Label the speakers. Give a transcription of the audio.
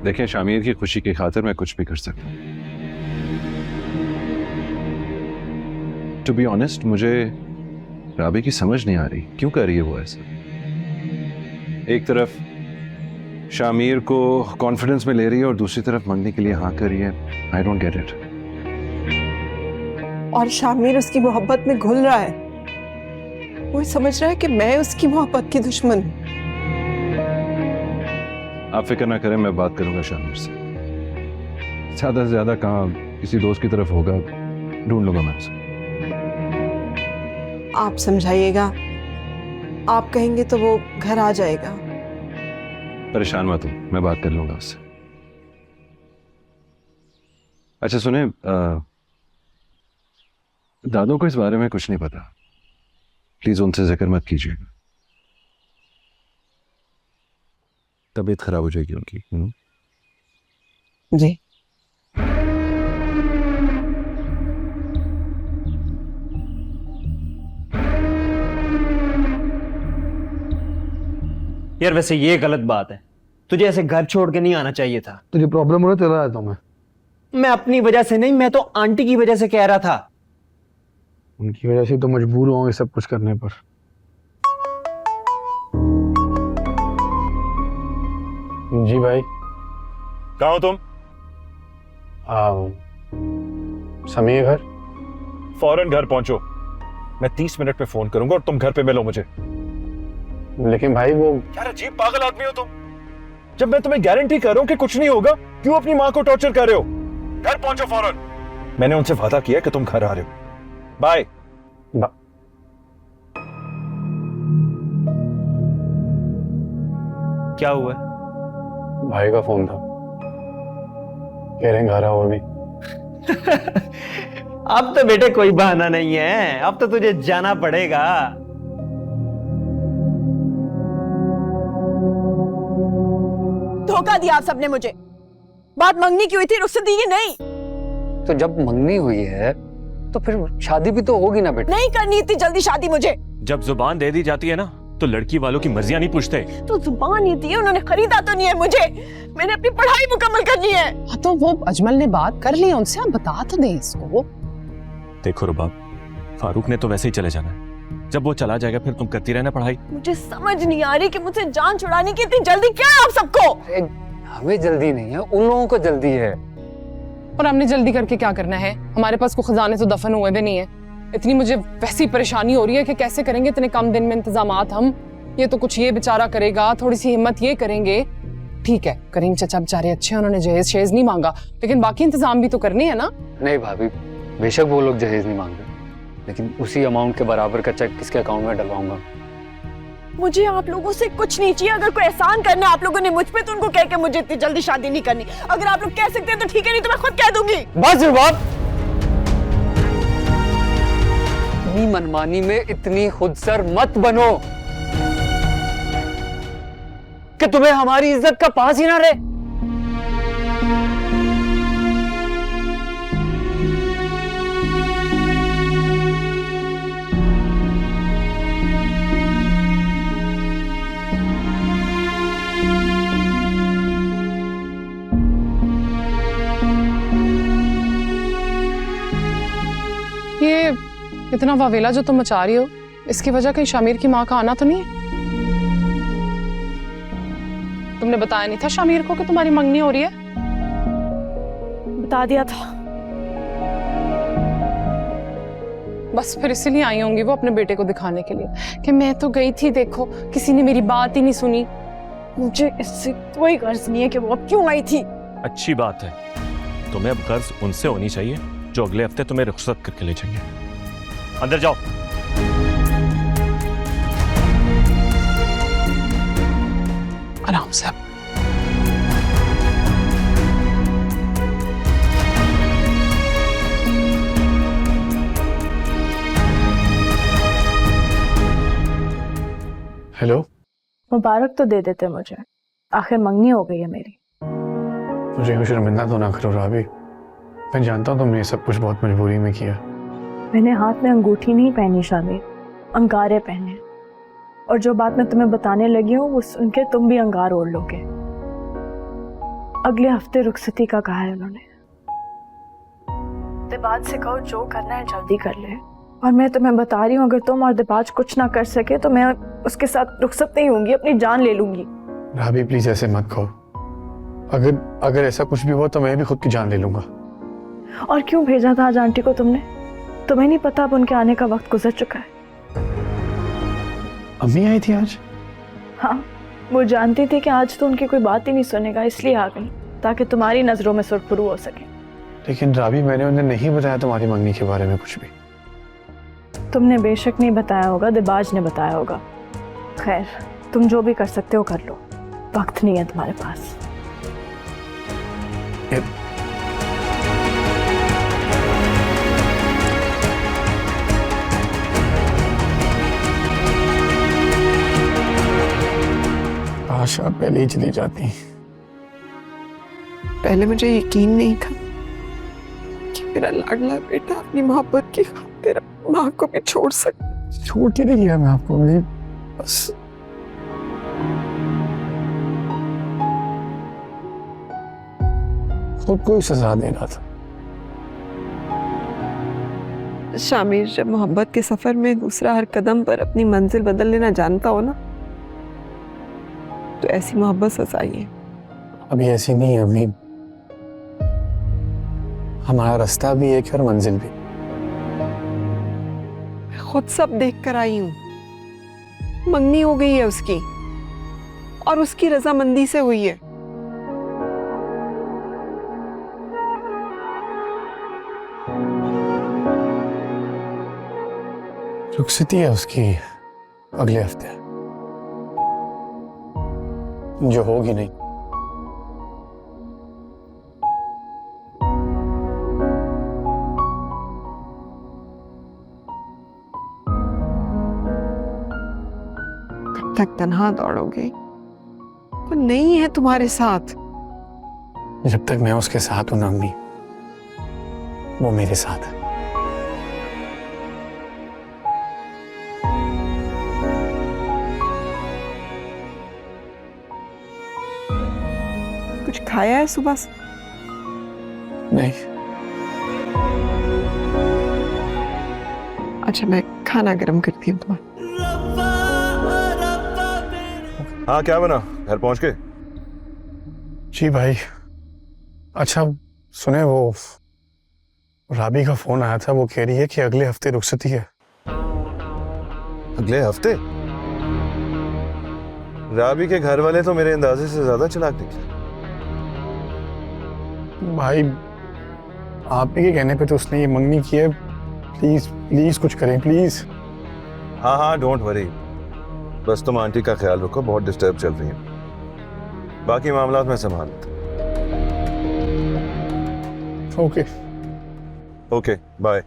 Speaker 1: देखें, शामिर की खुशी की खातिर मैं कुछ भी कर सकता हूँ। टू बी ऑनेस्ट, मुझे राबी की समझ नहीं आ रही क्यों कर रही है वो ऐसा। एक तरफ शामिर को कॉन्फिडेंस में ले रही है और दूसरी तरफ मंगनी के लिए हाँ कर रही है। I don't get it.
Speaker 2: और शामिर उसकी मोहब्बत में घुल रहा है। वो समझ रहा है कि मैं उसकी मोहब्बत की दुश्मन हूं।
Speaker 1: आप फिक्र ना करें, मैं बात करूंगा शामिर से। ज्यादा से ज्यादा कहाँ किसी दोस्त की तरफ होगा, ढूंढ लूंगा मैं उसे।
Speaker 2: आप समझाइएगा, आप कहेंगे तो वो घर आ जाएगा।
Speaker 1: परेशान मत हो, मैं बात कर लूंगा उससे। अच्छा सुने, दादों को इस बारे में कुछ नहीं पता, प्लीज उनसे जिक्र मत कीजिएगा। तबीयत खराब हो जाएगी उनकी।
Speaker 2: जी।
Speaker 3: यार वैसे ये गलत बात है, तुझे ऐसे घर छोड़ के नहीं आना चाहिए था।
Speaker 4: तुझे प्रॉब्लम हो रहा है, चला जाता हूं
Speaker 3: मैं अपनी वजह से नहीं, मैं तो आंटी की वजह से कह रहा था।
Speaker 4: उनकी वजह से तो मजबूर हुआ ये सब कुछ करने पर। जी भाई।
Speaker 1: कहाँ हो तुम?
Speaker 4: समीर घर।
Speaker 1: फौरन घर पहुंचो, मैं 30 मिनट में फोन करूंगा और तुम घर पे मिलो मुझे।
Speaker 4: लेकिन भाई वो
Speaker 1: यार अजीब पागल आदमी हो तुम। जब मैं तुम्हें गारंटी कर रहा हूं कि कुछ नहीं होगा, क्यों अपनी मां को टॉर्चर कर रहे हो? घर पहुंचो फौरन। मैंने उनसे वादा किया कि तुम घर आ रहे हो। बाय।
Speaker 3: क्या हुआ?
Speaker 4: भाई का फोन था, कह रहे हैं घर आओ अभी।
Speaker 3: अब तो बेटे कोई बहाना नहीं है, अब तो तुझे जाना पड़ेगा।
Speaker 2: धोखा दिया आप सबने मुझे। बात मंगनी की हुई थी, रुखसत दी नहीं।
Speaker 5: तो जब मंगनी हुई है तो फिर शादी भी तो होगी ना बेटा।
Speaker 2: नहीं करनी इतनी जल्दी शादी मुझे।
Speaker 6: जब जुबान दे दी जाती है ना, तो लड़की वालों की मर्जियां नहीं पूछते।
Speaker 2: तो जुबान ही दी, उन्होंने खरीदा तो नहीं है मुझे। मैंने अपनी पढ़ाई मुकम्मल करनी है।
Speaker 7: हाँ तो वो अजमल ने बात कर ली उनसे, आप बता तो दें इसको।
Speaker 6: देखो रुबाब, फारूक ने तो वैसे ही चले जाना है। जब वो चला जाएगा फिर तुम करती रहना पढ़ाई।
Speaker 2: मुझे समझ नहीं आ रही कि मुझसे जान छुड़ाने की इतनी जल्दी क्या है आप सबको।
Speaker 5: हमें जल्दी नहीं है, उन लोगों को जल्दी है।
Speaker 7: और हमने जल्दी करके क्या करना है? हमारे पास को खजाने तो दफन हुए भी नहीं है। इतनी मुझे वैसी परेशानी हो रही है कि कैसे करेंगे इतने कम दिन में इंतजामात हम। ये तो कुछ ये बेचारा करेगा, थोड़ी सी हिम्मत ये करेंगे। ठीक है, करीम चचा बेचारे अच्छे, उन्होंने जहेज शेज नहीं मांगा, लेकिन बाकी इंतजाम भी तो करने हैं ना।
Speaker 5: नहीं भाभी, बेशक वो लोग जहेज नहीं मांगे, लेकिन उसी अमाउंट के बराबर का चेक किसके अकाउंट में डलवाऊंगा।
Speaker 2: मुझे आप लोगों से कुछ नहीं चाहिए। अगर कोई एहसान करना आप लोगों ने मुझ पे, तो उनको कह के मुझे इतनी जल्दी शादी नहीं करनी। अगर आप लोग कह सकते हैं तो ठीक है, नहीं तो मैं खुद कह दूंगी।
Speaker 5: बस रुबाब, अपनी मनमानी में इतनी खुदसर मत बनो कि तुम्हें हमारी इज्जत का पास ही ना रहे।
Speaker 7: ये इतना वावेला जो तुम मचा रही हो, इसकी वजह कहीं शामिर की माँ का आना तो नहीं है? तुमने बताया नहीं था शामिर को कि तुम्हारी मंगनी हो रही है?
Speaker 2: बता दिया था।
Speaker 7: बस फिर इसीलिए आई होंगी वो अपने बेटे को दिखाने के लिए कि मैं तो गई थी, देखो किसी ने मेरी बात ही नहीं सुनी।
Speaker 2: मुझे इससे कोई गर्ज नहीं है कि वो अब क्यों आई थी।
Speaker 6: अच्छी बात है, तुम्हें अब गर्ज उनसे होनी चाहिए जो अगले हफ्ते तुम्हें रुखसत करके ले जाएंगे। अंदर जाओ।
Speaker 7: आराम से।
Speaker 4: हेलो।
Speaker 8: मुबारक तो दे देते मुझे, आखिर मंगनी हो गई है मेरी।
Speaker 4: मुझे यूं शर्मिंदा तो ना करो राबी, मैं जानता हूँ तुमने ये सब कुछ बहुत मजबूरी में किया।
Speaker 8: मैंने हाथ में अंगूठी नहीं पहनी शामिर, अंगारे पहने। और जो बात मैं तुम्हें बताने लगी हूँ वो सुन के तुम भी अंगार ओढ़ लोगे। अगले हफ्ते रुखसती का कहा है उन्होंने। दिबाज से कहो जो करना है जल्दी कर ले, और मैं तुम्हें बता रही हूँ अगर तुम और दिबाज कुछ ना कर सके तो मैं उसके साथ रुखसत नहीं होंगी, अपनी जान ले लूंगी।
Speaker 4: राबी प्लीज ऐसे मत कहो, अगर ऐसा कुछ भी हुआ तो मैं भी खुद की जान ले लूंगा।
Speaker 8: और क्यों भेजा था आज आंटी को तुमने? तुम्हें नहीं पता अब उनके आने का वक्त गुजर चुका है।
Speaker 4: अम्मी आई थी आज?
Speaker 8: हाँ, वो जानती थी कि आज तो उनकी कोई बात ही नहीं सुनेगा, इसलिए आ गई ताकि तुम्हारी नजरों में सुरखरू हो सके।
Speaker 4: लेकिन राबी मैंने उन्हें नहीं बताया तुम्हारी मंगनी के बारे में कुछ भी।
Speaker 8: तुमने बेशक नहीं बताया होगा, दिबाज ने बताया होगा। खैर, तुम जो भी कर सकते हो कर लो, वक्त नहीं है तुम्हारे पास।
Speaker 4: आशा पहले ही चली जाती।
Speaker 9: पहले मुझे यकीन नहीं था कि मेरा लाडला बेटा अपनी मोहब्बत की खातिर माँ को भी छोड़ सकता।
Speaker 4: छोड़ के नहीं गया मैं आपको, मैं बस खुद को ही सजा दे रहा था।
Speaker 9: शामिर, जब मोहब्बत के सफर में दूसरा हर कदम पर अपनी मंजिल बदल लेना जानता हो ना, तो ऐसी मोहब्बत सजाई है।
Speaker 4: अभी ऐसी नहीं है अभी, हमारा रास्ता भी एक है और मंजिल भी।
Speaker 9: खुद सब देख कर आई हूँ। मंगनी हो गई है उसकी, और उसकी रजामंदी से हुई है।
Speaker 4: रुखसती है उसकी अगले हफ्ते, जो होगी नहीं।
Speaker 9: कब तक तन्हा दौड़ोगे? वो नहीं है तुम्हारे साथ।
Speaker 4: जब तक मैं उसके साथ हूं ना अम्मी, वो मेरे साथ है।
Speaker 9: कुछ खाया है सुबह से?
Speaker 4: नहीं।
Speaker 9: अच्छा, मैं खाना गर्म करती हूँ तुम्हारा।
Speaker 1: हाँ, क्या बना? घर पहुंच गए?
Speaker 4: जी भाई। अच्छा सुने, वो राबी का फोन आया था, वो कह रही है कि अगले हफ्ते रुखसती है।
Speaker 1: अगले हफ्ते? राबी के घर वाले तो मेरे अंदाजे से ज्यादा चालाक निकले।
Speaker 4: भाई आप ही के कहने पे तो उसने ये मंगनी की है। प्लीज प्लीज कुछ करें प्लीज।
Speaker 1: हाँ हाँ, डोंट वरी, बस तुम आंटी का ख्याल रखो, बहुत डिस्टर्ब चल रही है। बाकी मामला मैं संभाल लेता।
Speaker 4: Okay
Speaker 1: okay, bye.